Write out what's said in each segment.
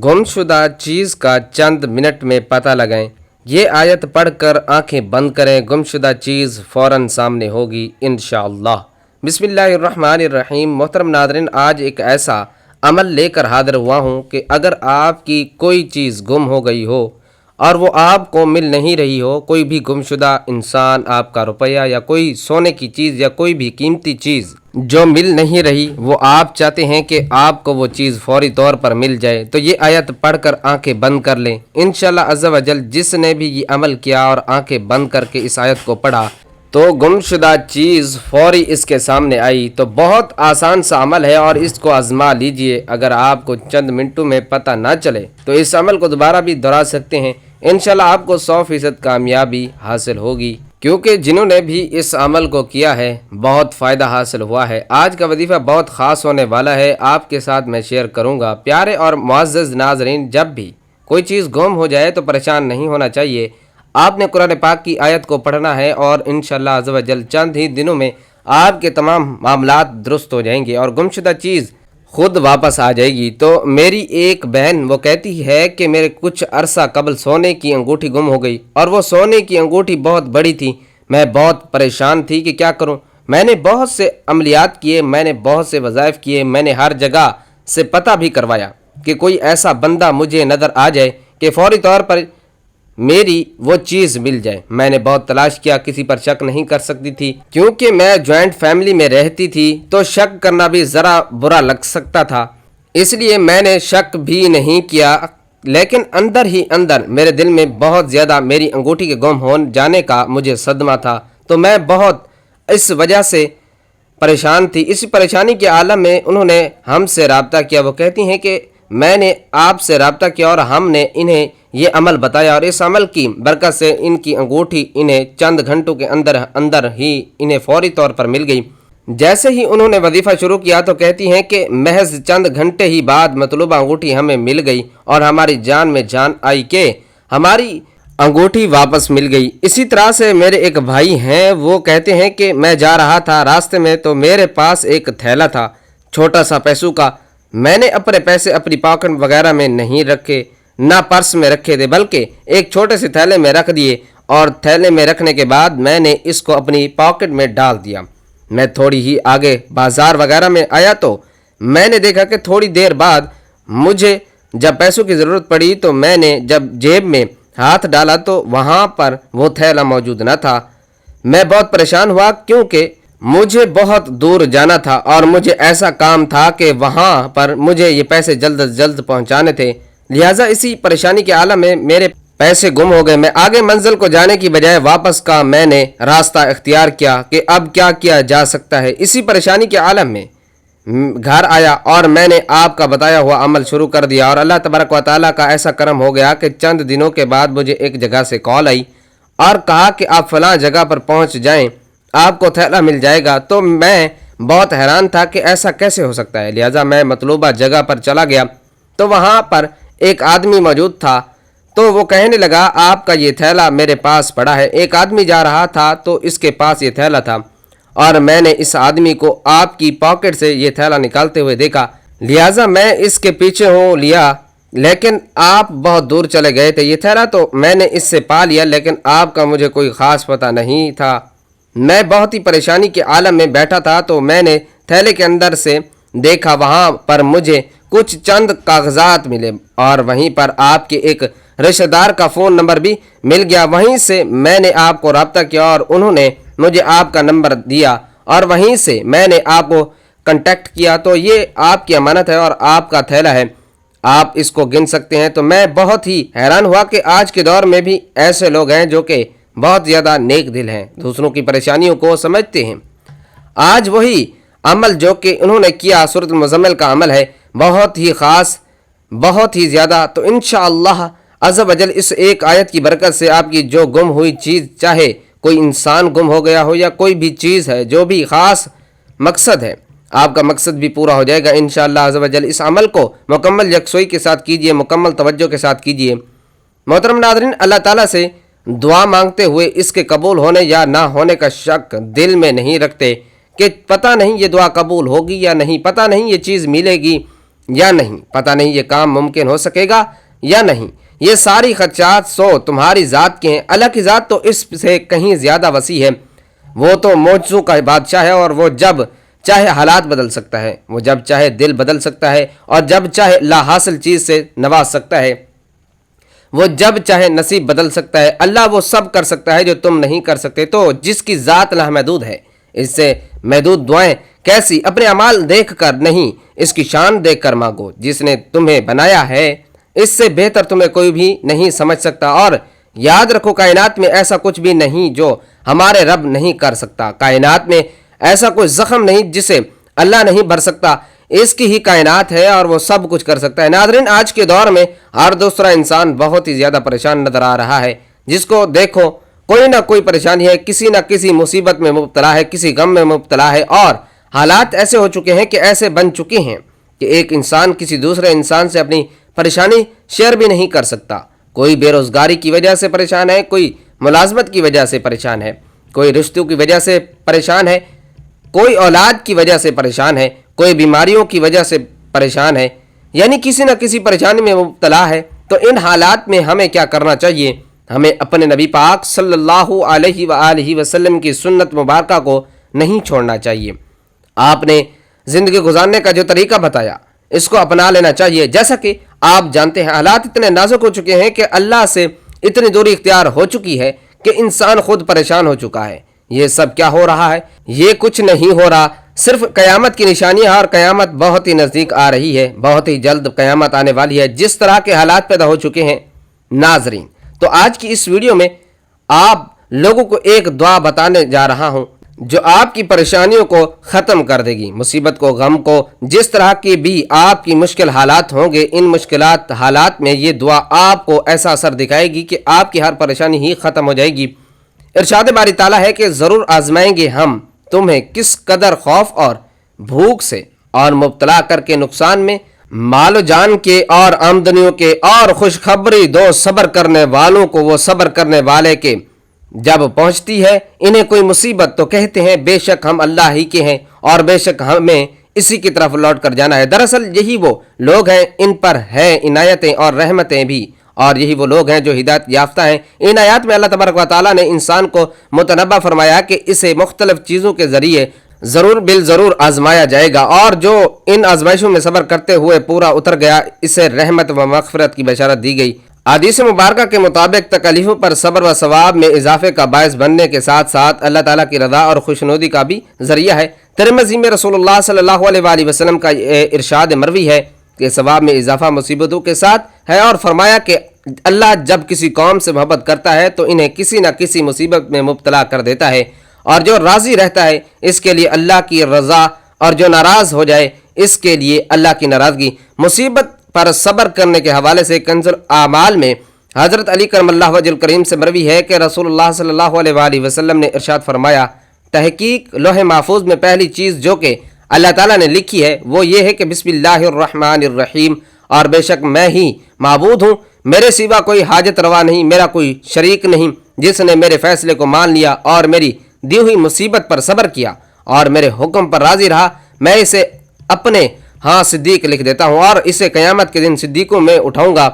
गुमशुदा चीज़ का चंद मिनट में पता लगाएं। ये आयत पढ़कर आंखें बंद करें, गुमशुदा चीज़ फ़ौरन सामने होगी इंशाअल्लाह। बिस्मिल्लाहिर्रहमानिर्रहीम। मोहतरम नादरीन, आज एक ऐसा अमल लेकर हाजिर हुआ हूँ कि अगर आपकी कोई चीज़ गुम हो गई हो और वो आपको मिल नहीं रही हो, कोई भी गुमशुदा इंसान, आपका रुपया या कोई सोने की चीज़ या कोई भी कीमती चीज़ जो मिल नहीं रही, वो आप चाहते हैं कि आपको वो चीज़ फौरी तौर पर मिल जाए, तो ये आयत पढ़कर आंखें बंद कर लें। इंशाअल्लाह अज़्ज़ा व जल जिसने भी ये अमल किया और आंखें बंद करके इस आयत को पढ़ा तो गुमशुदा चीज़ फौरी इसके सामने आई। तो बहुत आसान सा अमल है और इसको आजमा लीजिए। अगर आपको चंद मिनटों में पता ना चले तो इस अमल को दोबारा भी दोहरा सकते हैं। इंशाल्लाह आपको 100% कामयाबी हासिल होगी, क्योंकि जिन्होंने भी इस अमल को किया है बहुत फ़ायदा हासिल हुआ है। आज का वजीफ़ा बहुत ख़ास होने वाला है, आपके साथ मैं शेयर करूँगा। प्यारे और मुअज़्ज़ज़ नाज़रीन, जब भी कोई चीज़ गुम हो जाए तो परेशान नहीं होना चाहिए। आपने कुरान पाक की आयत को पढ़ना है और इंशाअल्लाह अज़्ज़ा व जल चंद ही दिनों में आपके तमाम मामलात दुरुस्त हो जाएंगे और गुमशुदा चीज़ खुद वापस आ जाएगी। तो मेरी एक बहन वो कहती है कि मेरे कुछ अरसा कबल सोने की अंगूठी गुम हो गई और वो सोने की अंगूठी बहुत बड़ी थी। मैं बहुत परेशान थी कि क्या करूं। मैंने बहुत से अमलियात किए, मैंने बहुत से वज़ाइफ किए, मैंने हर जगह से पता भी करवाया कि कोई ऐसा बंदा मुझे नज़र आ जाए कि फौरी तौर पर मेरी वो चीज़ मिल जाए। मैंने बहुत तलाश किया, किसी पर शक नहीं कर सकती थी, क्योंकि मैं जॉइंट फैमिली में रहती थी तो शक करना भी ज़रा बुरा लग सकता था, इसलिए मैंने शक भी नहीं किया। लेकिन अंदर ही अंदर मेरे दिल में बहुत ज़्यादा मेरी अंगूठी के गुम हो जाने का मुझे सदमा था। तो मैं बहुत इस वजह से परेशान थी। इस परेशानी के आलम में उन्होंने हमसे रब्ता किया। वो कहती हैं कि मैंने आपसे रब्ता किया और हमने इन्हें ये अमल बताया और इस अमल की बरकत से इनकी अंगूठी इन्हें चंद घंटों के अंदर अंदर ही इन्हें फौरी तौर पर मिल गई। जैसे ही उन्होंने वजीफ़ा शुरू किया तो कहती हैं कि महज चंद घंटे ही बाद मतलूबा अंगूठी हमें मिल गई और हमारी जान में जान आई कि हमारी अंगूठी वापस मिल गई। इसी तरह से मेरे एक भाई हैं, वो कहते हैं कि मैं जा रहा था रास्ते में तो मेरे पास एक थैला था छोटा सा पैसों का। मैंने अपने पैसे अपनी पॉकेट वगैरह में नहीं रखे, ना पर्स में रखे थे, बल्कि एक छोटे से थैले में रख दिए और थैले में रखने के बाद मैंने इसको अपनी पॉकेट में डाल दिया। मैं थोड़ी ही आगे बाजार वगैरह में आया तो मैंने देखा कि थोड़ी देर बाद मुझे जब पैसों की ज़रूरत पड़ी तो मैंने जब जेब में हाथ डाला तो वहाँ पर वो थैला मौजूद न था। मैं बहुत परेशान हुआ, क्योंकि मुझे बहुत दूर जाना था और मुझे ऐसा काम था कि वहाँ पर मुझे ये पैसे जल्द से जल्द पहुँचाने थे। लिहाजा इसी परेशानी के आलम में मेरे पैसे गुम हो गए। मैं आगे मंजिल को जाने की बजाय वापस का मैंने रास्ता इख्तियार किया कि अब क्या किया जा सकता है। इसी परेशानी के आलम में घर आया और मैंने आपका बताया हुआ अमल शुरू कर दिया और अल्लाह तबारक व तआला का ऐसा करम हो गया कि चंद दिनों के बाद मुझे एक जगह से कॉल आई और कहा कि आप फलां जगह पर पहुंच जाएं, आपको थैला मिल जाएगा। तो मैं बहुत हैरान था कि ऐसा कैसे हो सकता है। लिहाजा मैं मतलूबा जगह पर चला गया तो वहाँ पर एक आदमी मौजूद था। तो वो कहने लगा, आपका ये थैला मेरे पास पड़ा है। एक आदमी जा रहा था तो इसके पास ये थैला था और मैंने इस आदमी को आपकी पॉकेट से ये थैला निकालते हुए देखा, लिहाजा मैं इसके पीछे हो लिया। लेकिन आप बहुत दूर चले गए थे। ये थैला तो मैंने इससे पा लिया, लेकिन आपका मुझे कोई ख़ास पता नहीं था। मैं बहुत ही परेशानी के आलम में बैठा था तो मैंने थैले के अंदर से देखा, वहाँ पर मुझे कुछ चंद कागजात मिले और वहीं पर आपके एक रिश्तेदार का फ़ोन नंबर भी मिल गया। वहीं से मैंने आपको रब्ता किया और उन्होंने मुझे आपका नंबर दिया और वहीं से मैंने आपको कांटेक्ट किया। तो ये आपकी अमानत है और आपका थैला है, आप इसको गिन सकते हैं। तो मैं बहुत ही हैरान हुआ कि आज के दौर में भी ऐसे लोग हैं जो कि बहुत ज़्यादा नेक दिल हैं, दूसरों की परेशानियों को समझते हैं। आज वही अमल जो कि उन्होंने किया सूरत मुज़म्मिल का अमल है, बहुत ही ख़ास, बहुत ही ज़्यादा। तो इंशाअल्लाह अज़्ज़ा वजल इस एक आयत की बरकत से आपकी जो गुम हुई चीज़, चाहे कोई इंसान गुम हो गया हो या कोई भी चीज़ है, जो भी ख़ास मकसद है, आपका मकसद भी पूरा हो जाएगा इंशाअल्लाह अज़्ज़ा वजल। इस अमल को मुकम्मल यकसोई के साथ कीजिए, मुकम्मल तवज्जो के साथ कीजिए। मोहतरम नाज़रीन, अल्लाह ताला से दुआ मांगते हुए इसके कबूल होने या ना होने का शक दिल में नहीं रखते कि पता नहीं ये दुआ कबूल होगी या नहीं, पता नहीं ये चीज़ मिलेगी یا نہیں، پتہ نہیں یہ کام ممکن ہو سکے گا یا نہیں۔ یہ ساری خدشات تمہاری ذات کے ہیں، اللہ کی ذات تو اس سے کہیں زیادہ وسیع ہے۔ وہ تو معجزوں کا بادشاہ ہے، اور وہ جب چاہے حالات بدل سکتا ہے، وہ جب چاہے دل بدل سکتا ہے، اور جب چاہے لا حاصل چیز سے نواز سکتا ہے، وہ جب چاہے نصیب بدل سکتا ہے۔ اللہ وہ سب کر سکتا ہے جو تم نہیں کر سکتے۔ تو جس کی ذات لامحدود ہے، اس سے محدود دعائیں کیسی؟ اپنے اعمال دیکھ کر نہیں، اس کی شان دیکھ کر مانگو۔ جس نے تمہیں بنایا ہے، اس سے بہتر تمہیں کوئی بھی نہیں سمجھ سکتا۔ اور یاد رکھو، کائنات میں ایسا کچھ بھی نہیں جو ہمارے رب نہیں کر سکتا۔ کائنات میں ایسا کوئی زخم نہیں جسے اللہ نہیں بھر سکتا۔ اس کی ہی کائنات ہے اور وہ سب کچھ کر سکتا ہے۔ ناظرین، آج کے دور میں ہر دوسرا انسان بہت ہی زیادہ پریشان نظر آ رہا ہے۔ جس کو دیکھو کوئی نہ کوئی پریشانی ہے، کسی نہ کسی مصیبت میں مبتلا ہے، کسی غم میں مبتلا ہے، اور حالات ایسے ہو چکے ہیں کہ ایسے بن چکے ہیں کہ ایک انسان کسی دوسرے انسان سے اپنی پریشانی شیئر بھی نہیں کر سکتا۔ کوئی بے روزگاری کی وجہ سے پریشان ہے، کوئی ملازمت کی وجہ سے پریشان ہے، کوئی رشتوں کی وجہ سے پریشان ہے، کوئی اولاد کی وجہ سے پریشان ہے، کوئی بیماریوں کی وجہ سے پریشان ہے، یعنی کسی نہ کسی پریشانی میں مبتلا ہے۔ تو ان حالات میں ہمیں کیا کرنا چاہیے؟ ہمیں اپنے نبی پاک صلی اللہ علیہ وآلہ وسلم کی سنت مبارکہ کو نہیں چھوڑنا چاہیے۔ آپ نے زندگی گزارنے کا جو طریقہ بتایا، اس کو اپنا لینا چاہیے۔ جیسا کہ آپ جانتے ہیں، حالات اتنے نازک ہو چکے ہیں کہ اللہ سے اتنی دوری اختیار ہو چکی ہے کہ انسان خود پریشان ہو چکا ہے۔ یہ سب کیا ہو رہا ہے؟ یہ کچھ نہیں ہو رہا، صرف قیامت کی نشانیاں، اور قیامت بہت ہی نزدیک آ رہی ہے، بہت ہی جلد قیامت آنے والی ہے۔ جس طرح کے حالات پیدا ہو چکے ہیں ناظرین، تو آج کی اس ویڈیو میں آپ لوگوں کو ایک دعا بتانے جا رہا ہوں جو آپ کی پریشانیوں کو ختم کر دے گی، مصیبت کو، غم کو، جس طرح کی بھی آپ کی مشکل حالات ہوں گے، ان مشکلات حالات میں یہ دعا آپ کو ایسا اثر دکھائے گی کہ آپ کی ہر پریشانی ہی ختم ہو جائے گی۔ ارشاد باری تعالیٰ ہے کہ ضرور آزمائیں گے ہم تمہیں کس قدر خوف اور بھوک سے، اور مبتلا کر کے نقصان میں، مال و جان کے اور آمدنیوں کے، اور خوشخبری دو صبر کرنے والوں کو، وہ صبر کرنے والے کے جب پہنچتی ہے انہیں کوئی مصیبت تو کہتے ہیں بے شک ہم اللہ ہی کے ہیں، اور بے شک ہمیں اسی کی طرف لوٹ کر جانا ہے۔ دراصل یہی وہ لوگ ہیں، ان پر ہیں عنایتیں اور رحمتیں بھی، اور یہی وہ لوگ ہیں جو ہدایت یافتہ ہیں۔ ان آیات میں اللہ تبارک و تعالیٰ نے انسان کو متنبہ فرمایا کہ اسے مختلف چیزوں کے ذریعے ضرور بالضرور آزمایا جائے گا، اور جو ان آزمائشوں میں صبر کرتے ہوئے پورا اتر گیا، اسے رحمت و مغفرت کی بشارت دی گئی۔ حدیث مبارکہ کے مطابق تکالیفوں پر صبر و ثواب میں اضافے کا باعث بننے کے ساتھ ساتھ اللہ تعالیٰ کی رضا اور خوشنودی کا بھی ذریعہ ہے۔ ترمذی میں رسول اللہ صلی اللہ علیہ وآلہ وسلم کا ارشاد مروی ہے کہ ثواب میں اضافہ مصیبتوں کے ساتھ ہے، اور فرمایا کہ اللہ جب کسی قوم سے محبت کرتا ہے تو انہیں کسی نہ کسی مصیبت میں مبتلا کر دیتا ہے، اور جو راضی رہتا ہے اس کے لیے اللہ کی رضا، اور جو ناراض ہو جائے اس کے لیے اللہ کی ناراضگی۔ مصیبت پر صبر کرنے کے حوالے سے کنز الاعمال میں حضرت علی کرم اللہ وجہ الکریم سے مروی ہے کہ رسول اللہ صلی اللہ علیہ وآلہ وسلم نے ارشاد فرمایا، تحقیق لوح محفوظ میں پہلی چیز جو کہ اللہ تعالیٰ نے لکھی ہے وہ یہ ہے کہ بسم اللہ الرحمن الرحیم، اور بے شک میں ہی معبود ہوں، میرے سوا کوئی حاجت روا نہیں، میرا کوئی شریک نہیں، جس نے میرے فیصلے کو مان لیا اور میری دی ہوئی مصیبت پر صبر کیا اور میرے حکم پر راضی رہا، میں اسے اپنے ہاں صدیق لکھ دیتا ہوں، اور اسے قیامت کے دن صدیقوں میں اٹھاؤں گا۔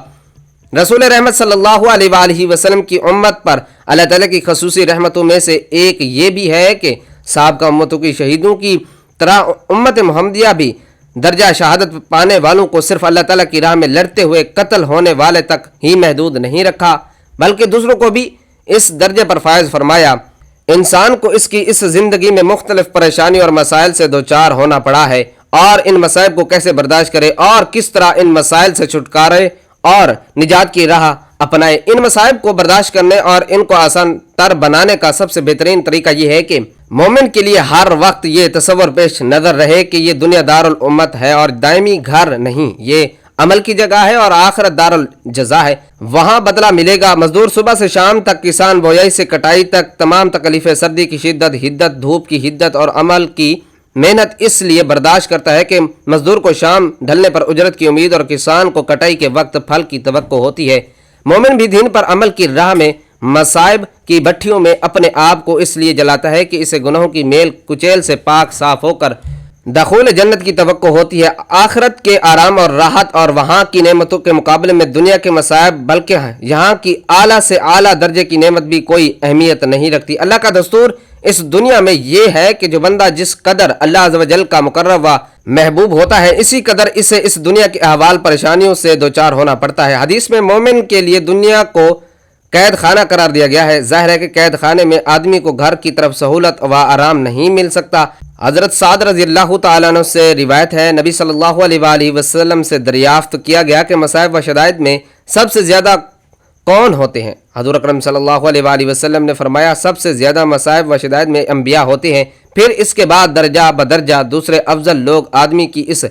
رسول رحمت صلی اللہ علیہ وآلہ وسلم کی امت پر اللہ تعالیٰ کی خصوصی رحمتوں میں سے ایک یہ بھی ہے کہ سابقہ امتوں کی شہیدوں کی طرح امت محمدیہ بھی درجہ شہادت پانے والوں کو صرف اللہ تعالیٰ کی راہ میں لڑتے ہوئے قتل ہونے والے تک ہی محدود نہیں رکھا، بلکہ دوسروں کو بھی اس درجے پر فائز فرمایا۔ انسان کو اس کی اس زندگی میں مختلف پریشانی اور مسائل سے دوچار ہونا پڑا ہے، اور ان مسائل کو کیسے برداشت کرے اور کس طرح ان مسائل سے چھٹکارے اور نجات کی راہ اپنائے۔ ان مسائل کو برداشت کرنے اور ان کو آسان تر بنانے کا سب سے بہترین طریقہ یہ ہے کہ مومن کے لیے ہر وقت یہ تصور پیش نظر رہے کہ یہ دنیا دارالامت ہے اور دائمی گھر نہیں، یہ عمل کی جگہ ہے اور آخرت دارالجزا ہے، وہاں بدلہ ملے گا۔ مزدور صبح سے شام تک، کسان بویائی سے کٹائی تک تمام تکلیفیں، سردی کی شدت، حدت، دھوپ کی حدت اور عمل کی محنت اس لیے برداشت کرتا ہے کہ مزدور کو شام ڈھلنے پر اجرت کی امید اور کسان کو کٹائی کے وقت پھل کی توقع ہوتی ہے۔ مومن بھی دین پر عمل کی راہ میں مصائب کی بھٹیوں میں اپنے آپ کو اس لیے جلاتا ہے کہ اسے گناہوں کی میل کچیل سے پاک صاف ہو کر दखूल जन्नत की तवक्को होती है, आखिरत के आराम और राहत और वहाँ की नेमतों के मुकाबले में दुनिया के मसाइब बल्कि यहाँ की आला से आला दर्जे की नेमत भी कोई अहमियत नहीं रखती। अल्लाह का दस्तूर इस दुनिया में ये है कि जो बंदा जिस कदर अल्लाह अज़्ज़ व जल का मुकर्रब व महबूब होता है, इसी कदर इसे इस दुनिया के अहवाल परेशानियों से दो चार होना पड़ता है। हदीस में मोमिन के लिए दुनिया को कैद खाना करार दिया गया है। जाहिर है कि कैद खाने में आदमी को घर की तरफ सहूलत व आराम नहीं मिल सकता। हज़रत साद रज़ी अल्लाह तआला अन्हु से रिवायत है, नबी सल्लल्लाहु अलैहि वसल्लम से दरियाफ्त किया गया कि मसाइब व शदाइद में सबसे ज़्यादा कौन होते हैं? हज़ूर अकरम सल्लल्लाहु अलैहि वसल्लम ने फरमाया, सबसे ज़्यादा मसाइब व शदाइद में अम्बिया होते हैं, फिर इसके बाद दर्जा बदर्जा दूसरे अफजल लोग। आदमी की इस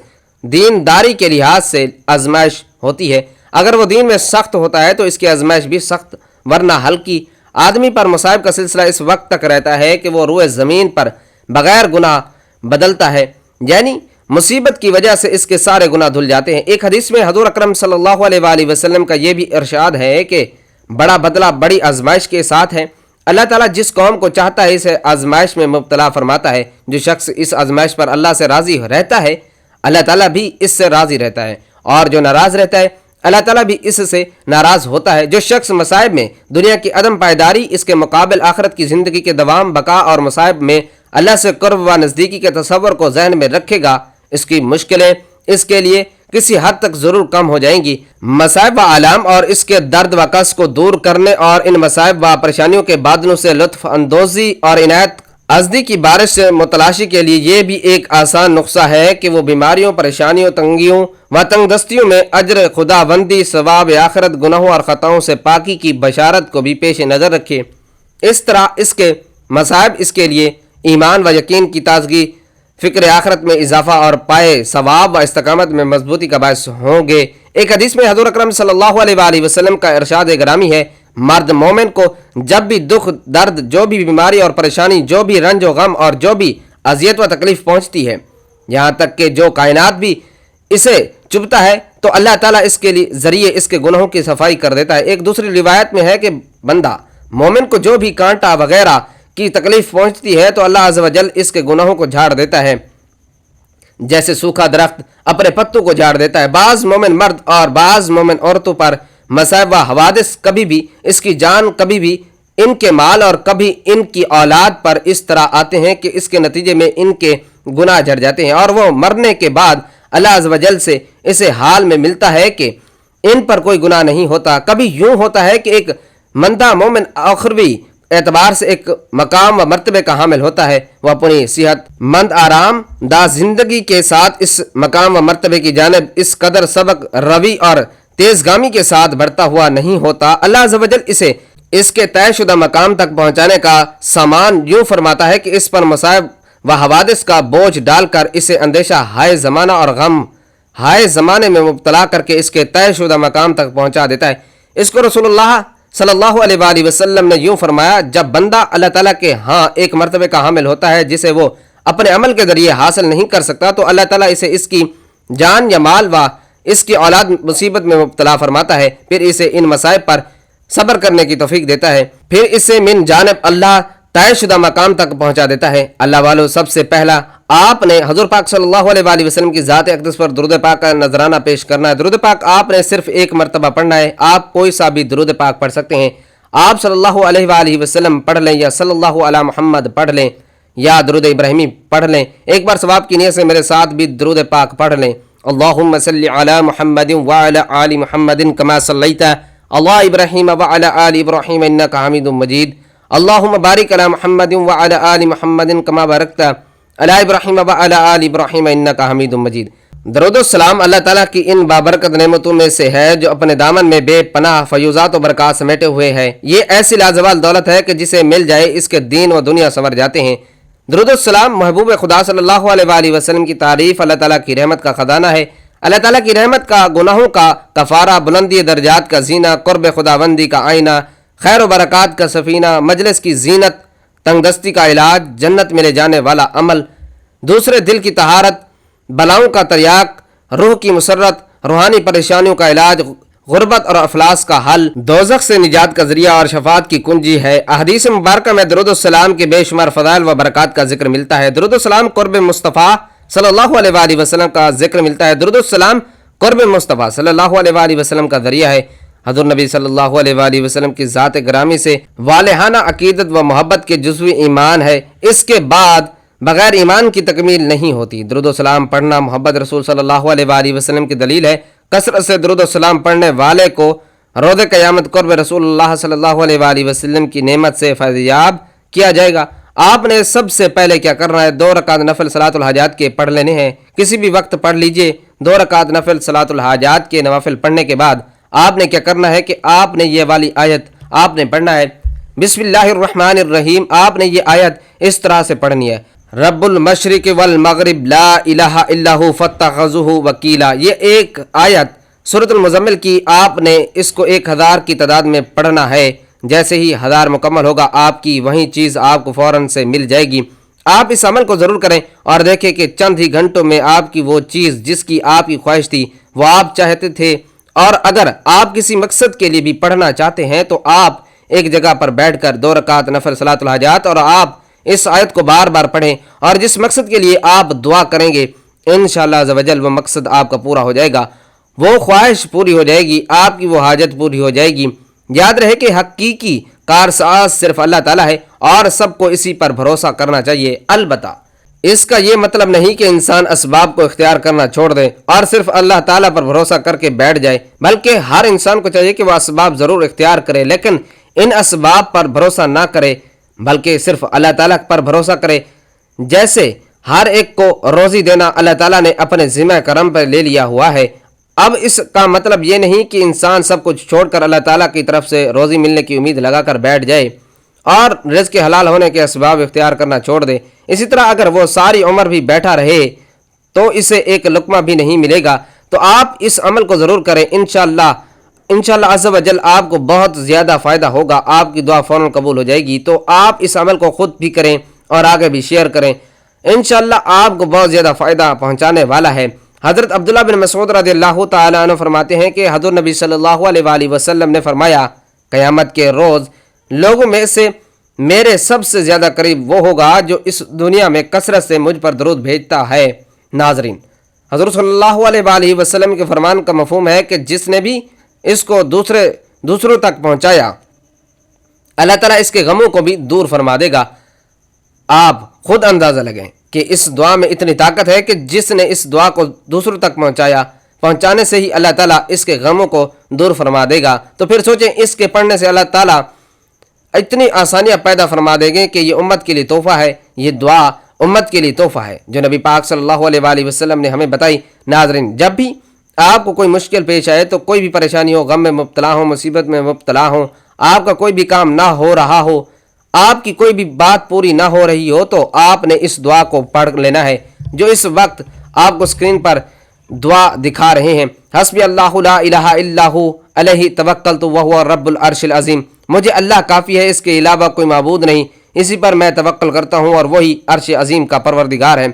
दीनदारी के लिहाज से आजमाइश होती है। अगर वो दीन में सख्त होता है तो इसकी आजमाइश भी सख्त, वरना हल्की। आदमी पर मसाइब का सिलसिला इस वक्त तक रहता है कि वो रूए ज़मीन पर बग़ैर गुनाह बदलता है, यानी मुसीबत की वजह से इसके सारे गुनाह धुल जाते हैं। एक हदीस में हज़ूर अकरम सल्लल्लाहु अलैहि वसल्लम का ये भी इरशाद है कि बड़ा बदला बड़ी आजमाइश के साथ है। अल्लाह ताला जिस कौम को चाहता है इसे आजमाइश में मुब्तला फरमाता है। जो शख्स इस आजमाइश पर अल्लाह से राज़ी रहता है, अल्लाह ताला भी इससे राज़ी रहता है, और जो नाराज़ रहता है अल्लाह ताला भी इससे नाराज़ होता है। जो शख्स मसाइब में दुनिया की अदम पायदारी, इसके मुकाबिल आखिरत की ज़िंदगी के दवाम बका और मसाइब में अल्लाह से क़ुर्ब व नज़दीकी के तसव्वुर को ज़हन में रखेगा, इसकी मुश्किलें इसके लिए किसी हद तक ज़रूर कम हो जाएंगी। मसाइब व आलाम और इसके दर्द व कस को दूर करने और इन मसाइब व परेशानियों के बादलों से लुत्फ़ अंदोज़ी और इनायत अज़दी की बारिश से मुतलाशी के लिए ये भी एक आसान नुस्खा है कि वो बीमारियों, परेशानियों, तंगियों व तंगदस्तियों में अजर खुदाबंदी, सवाब आखिरत, गुनाहों और ख़ताओं से पाकी की बशारत को भी पेश नज़र रखे। इस तरह इसके मसाइब इसके लिए ईमान व यकीन की ताजगी, फ़िक्र आखिरत में इजाफा और पाए सवाब व इस्तकामत में मजबूती का बायस होंगे। एक हदीस में हज़ूर अकरम सल्लल्लाहु अलैहि वसल्लम का इरशाद ग्रामी है, मर्द मोमिन को जब भी दुख दर्द, जो भी बीमारी और परेशानी, जो भी रंज व गम और जो भी अजियत व तकलीफ पहुँचती है, यहाँ तक कि जो कायनात भी इसे चुभता है, तो अल्लाह ताला इसके लिए ज़रिए इसके गुनाहों की सफाई कर देता है। एक दूसरी रिवायत में है कि बंदा मोमिन को जो भी कांटा वगैरह की तकलीफ पहुँचती है तो अल्लाह अज़्ज़ व जल इसके गुनाहों को झाड़ देता है, जैसे सूखा दरख्त अपने पत्तों को झाड़ देता है। बाज़ मोमिन मर्द और बाज़ मोमिन औरतों पर मसाइब व हवादिस कभी भी इसकी जान, कभी भी इनके माल और कभी इनकी औलाद पर इस तरह आते हैं कि इसके नतीजे में इनके गुनाह झड़ जाते हैं, और वो मरने के बाद अल्लाह अज़्ज़ व जल से इसे हाल में मिलता है कि इन पर कोई गुनाह नहीं होता। कभी यूं होता है कि एक मंदा मोमिन आखिरी एतबार से एक मकाम व मर्तबे का हामिल होता है, वह अपनी सेहत मंद आराम दा जिंदगी के साथ इस मकाम व मर्तबे की जानिब इस कदर सबक रवी और तेजगामी के साथ बढ़ता हुआ नहीं होता। अल्लाह अज़्ज़ व जल इसे इसके तयशुदा मकाम तक पहुँचाने का सामान यूँ फरमाता है कि इस पर मसाइब व हवादिस का बोझ डालकर इसे अंदेशा हाय ज़माना और गम हाय ज़माने में मुब्तला करके इसके तयशुदा मकाम तक पहुँचा देता है। इसको रसूलुल्लाह सल्लल्लाहु अलैहि वसल्लम ने यूँ फरमाया, जब बंदा अल्लाह ताला के हाँ एक मर्तबे का हामिल होता है जिसे वो अपने अमल के ज़रिए हासिल नहीं कर सकता, तो अल्लाह ताला इसे इसकी जान या माल व इसकी औलाद मुसीबत में मुब्तला फरमाता है, फिर इसे इन मसाइब पर सब्र करने की तौफीक देता है, फिर इसे मिन जानिब अल्लाह तयशुदा मकाम तक पहुँचा देता है। अल्लाह वालों, सबसे पहला आपने हजूर पाक सल्लल्लाहु अलैहि वसल्लम की ज़ात अक़दस पर दुरूद पाक का नजराना पेश करना है। दुरूद पाक आपने सिर्फ एक मरतबा पढ़ना है। आप कोई सा भी दुरूद पाक पढ़ सकते हैं। आप सल्लल्लाहु अलैहि वसल्लम पढ़ लें या सल्लल्लाहु अला मुहम्मद पढ़ लें या दुरूद इब्राहिमी पढ़ लें। एक बार सवाब की नियत से मेरे साथ भी दुरूद पाक पढ़ लें। अल्लाहुम्मा सल्लि अला मुहम्मदिन व अला आलि मुहम्मदिन कमा सल्लैता अला इब्राहीम व अला आलि इब्राहीम इन्नका हमीदुम मजीद। अल्लाहुम्मा बारिक अला मुहम्मदिन व अला आलि मुहम्मदिन कमा बारकता अला इब्राहीम व अला आलि इब्राहीम इन्नका हमीदुम मजीद। दरूद व सलाम अल्लाह ताला की इन बाबरकत नेमतों में से है जो अपने दामन में बेपनाह फयूज़ात व बरक़ात समेटे हुए है। ये ऐसी लाजवाल दौलत है कि जिसे मिल जाए इसके दीन व दुनिया संवर जाते हैं। दरूद व सलाम महबूब खुदा सल्लल्लाहु अलैहि वसल्लम की तारीफ़ अल्लाह ताला की रहमत का ख़जाना है। अल्लाह ताला की रहमत का, गुनाहों का कफ़ारा, बुलंदी दर्जात का जीना, क़ुर्ब खुदाबंदी का आईना, खैर व बरक़ात का सफ़ीना, मजलिस की जीनत, तंगदस्ती का इलाज, जन्नत में ले जाने वाला अमल, दूसरे दिल की तहारत, बलाओं का तरियाक, रूह की मुसर्रत, रूहानी परेशानियों का इलाज, गुर्बत और अफलास का हल, दोज़ख से निजात का जरिया और शफात की कुंजी है। अहदीस मुबारक में दरूद सलाम के बेशुमार फ़ज़ाइल व बरक़ात का जिक्र मिलता है। दरूद सलाम क़ुर्ब मुस्तफ़ा सल्लल्लाहु अलैहि वसल्लम का जिक्र मिलता है। दुरूद सलाम क़ुर्ब मुस्तफ़ा सल्लल्लाहु अलैहि वसल्लम का ज़रिया है। हज़रत नबी सल्लल्लाहु अलैहि वसल्लम की ज़ात ग्रामी से वालेहाना अकीदत व मोहब्बत के जुज़वी ईमान है। इसके बाद बग़ैर ईमान की तकमील नहीं होती। दुरूद सलाम पढ़ना मोहब्बत रसूल सल्लल्लाहु अलैहि वसल्लम की दलील है। कसरत से दुरूद सलाम पढ़ने वाले को रोज़े क़यामत क़ुर्ब रसूलुल्लाह सल्लल्लाहु अलैहि वसल्लम की नेमत से फैज़याब किया जाएगा। आपने सबसे पहले क्या करना है, 2 रकात नफल सलातुल हाजात के पढ़ लेने हैं। किसी भी वक्त पढ़ लीजिए। 2 रकात नफल सलातुल हाजात के नवाफिल पढ़ने के बाद आपने क्या करना है कि आपने ये वाली आयत आपने पढ़ना है, बिस्मिल्लाहिर्रहमानिर्रहीम। आपने ये आयत इस तरह से पढ़नी है, रब्बुल मशरिक वल मगरिब ला इलाहा इल्लाहु फत्तखज़ुहु वकीला। ये एक आयत सूरतुल मुज़म्मिल की आपने इसको 1000 की तादाद में पढ़ना है। जैसे ही 1000 मुकम्मल होगा आपकी वही चीज़ आपको फ़ौरन से मिल जाएगी। आप इस अमल को ज़रूर करें और देखें कि चंद ही घंटों में आपकी वो चीज़ जिसकी आपकी ख्वाहिश थी वो आप चाहते थे। और अगर आप किसी मकसद के लिए भी पढ़ना चाहते हैं तो आप एक जगह पर बैठकर 2 रकात नफल सलातुल हाजात और आप इस आयत को बार बार पढ़ें और जिस मकसद के लिए आप दुआ करेंगे इंशाअल्लाह अज़्ज़ व जल वो मकसद आपका पूरा हो जाएगा, वो ख्वाहिश पूरी हो जाएगी, आपकी वो हाजत पूरी हो जाएगी। याद रहे कि हकीकी कारसाज सिर्फ अल्लाह ताला है और सबको इसी पर भरोसा करना चाहिए। अलबत्ता इसका ये मतलब नहीं कि इंसान असबाब को इख्तियार करना छोड़ दे और सिर्फ अल्लाह ताला पर भरोसा करके बैठ जाए, बल्कि हर इंसान को चाहिए कि वह असबाब ज़रूर इख्तियार करे, लेकिन इन असबाब पर भरोसा ना करे बल्कि सिर्फ अल्लाह ताला पर भरोसा करे। जैसे हर एक को रोज़ी देना अल्लाह ताला ने अपने ज़िम्मा करम पर ले लिया हुआ है। अब इसका मतलब ये नहीं कि इंसान सब कुछ छोड़कर अल्लाह ताला की तरफ से रोज़ी मिलने की उम्मीद लगाकर बैठ जाए और रिज़्क़ के हलाल होने के असबाब इख्तियार करना छोड़ दे। इसी तरह अगर वो सारी उम्र भी बैठा रहे तो इसे एक लुक़मा भी नहीं मिलेगा। तो आप इस अमल को ज़रूर करें। इंशाअल्लाह अज़्ज़ व जल आपको बहुत ज़्यादा फ़ायदा होगा, आपकी दुआ फ़ौरन कबूल हो जाएगी। तो आप इस अमल को ख़ुद भी करें और आगे भी शेयर करें। इंशाअल्लाह आपको बहुत ज़्यादा फ़ायदा पहुँचाने वाला है। हज़रत अब्दुल्लाह बिन मसूद रज़ियल्लाहु ताला अन्हु फरमाते हैं कि हज़रत नबी सल्लल्लाहु अलैहि वसल्लम ने फरमाया, क़यामत के रोज़ लोगों में से मेरे सबसे ज़्यादा करीब वो होगा जो इस दुनिया में कसरत से मुझ पर दरूद भेजता है। नाज़रीन, हज़रत सल्लल्लाहु अलैहि वसल्लम के फरमान का मफ़हूम है कि जिसने भी इसको दूसरों तक पहुँचाया अल्लाह ताला इसके गमों को भी दूर फरमा देगा। आप खुद अंदाज़ा लगें कि इस दुआ में इतनी ताकत है कि जिसने इस दुआ को दूसरों तक पहुँचाने से ही अल्लाह ताला इसके गमों को दूर फरमा देगा। तो फिर सोचें, इसके पढ़ने से अल्लाह ताला इतनी आसानियाँ पैदा फरमा देंगे कि ये उम्मत के लिए तोहफ़ा है, ये दुआ उम्मत के लिए तोहफ़ा है जो नबी पाक सल्लल्लाहु अलैहि वसल्लम ने हमें बताई। नाज़रीन, जब भी आपको कोई मुश्किल पेश आए, तो कोई भी परेशानी हो, गम में मुब्तला हो, मुसीबत में मुब्तला हो, आपका कोई भी काम ना हो रहा हो, आपकी कोई भी बात पूरी ना हो रही हो, तो आपने इस दुआ को पढ़ लेना है जो इस वक्त आपको स्क्रीन पर दुआ दिखा रहे हैं। हस्बी अल्लाहु ला इलाहा इल्लाहु अलैहि तवक्कलतु व हुवा रब्बुल अर्शिल अज़ीम। मुझे अल्लाह काफ़ी है, इसके अलावा कोई माबूद नहीं, इसी पर मैं तवक्कल करता हूँ और वही अर्श अज़ीम का परवरदिगार है।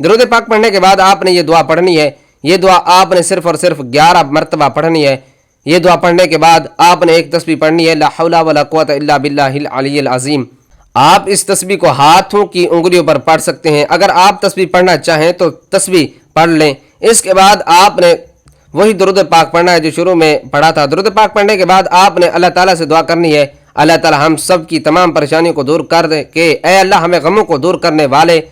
दुरूद पाक पढ़ने के बाद आपने ये दुआ पढ़नी है। ये दुआ आपने सिर्फ़ और सिर्फ 11 मरतबा पढ़नी है। ये दुआ पढ़ने के बाद आपने एक तस्बीह पढ़नी है, ला हौला वला कुव्वता इल्ला बिल्लाहिल अलिय्यिल अज़ीम। आप इस तस्बीह को हाथों की उंगलियों पर पढ़ सकते हैं। अगर आप तस्बीह पढ़ना चाहें तो तस्बीह पढ़ लें। इसके बाद आपने वही दुरूद पाक पढ़ना है जो शुरू में पढ़ा था। दुरूद पाक पढ़ने के बाद आपने अल्लाह ताला से दुआ करनी है, अल्लाह ताला हम सब की तमाम परेशानियों को दूर कर दे कि ऐ अल्लाह हमें गमों को दूर करने वाले,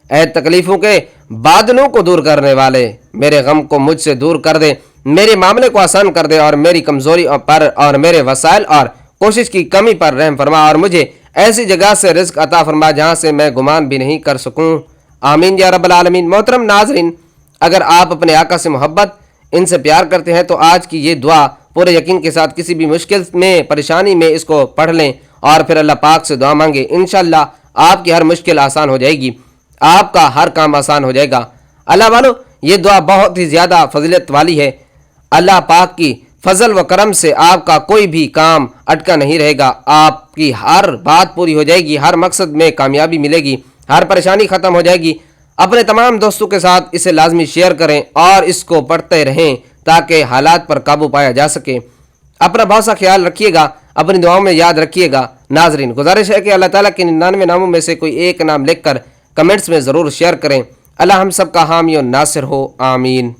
ऐ तकलीफ़ों के बादलों को दूर करने वाले, मेरे गम को मुझसे दूर कर दे, मेरे मामले को आसान कर दे और मेरी कमज़ोरी पर और मेरे वसाइल और कोशिश की कमी पर रहम फरमा और मुझे ऐसी जगह से रिज़्क़ अता फरमा जहाँ से मैं गुमान भी नहीं कर सकूँ। आमीन या रब्बल आलमीन। मोहतरम नाज़रीन, अगर आप अपने आका से मोहब्बत, इनसे प्यार करते हैं तो आज की ये दुआ पूरे यकीन के साथ किसी भी मुश्किल में, परेशानी में इसको पढ़ लें और फिर अल्लाह पाक से दुआ मांगे। इंशाअल्लाह आपकी हर मुश्किल आसान हो जाएगी, आपका हर काम आसान हो जाएगा। अल्लाह वालों, ये दुआ बहुत ही ज़्यादा फजीलत वाली है। अल्लाह पाक की फजल व करम से आपका कोई भी काम अटका नहीं रहेगा, आपकी हर बात पूरी हो जाएगी, हर मकसद में कामयाबी मिलेगी, हर परेशानी ख़त्म हो जाएगी। अपने तमाम दोस्तों के साथ इसे लाजमी शेयर करें और इसको पढ़ते रहें ताकि हालात पर काबू पाया जा सके। अपना बहुत सा ख्याल रखिएगा, अपनी दुआओं में याद रखिएगा। नाजरीन, गुजारिश है कि अल्लाह ताला के 99 नामों में से कोई एक नाम लिखकर कमेंट्स में ज़रूर शेयर करें اللہ ہم سب کا حامی و ناصر ہو، آمین۔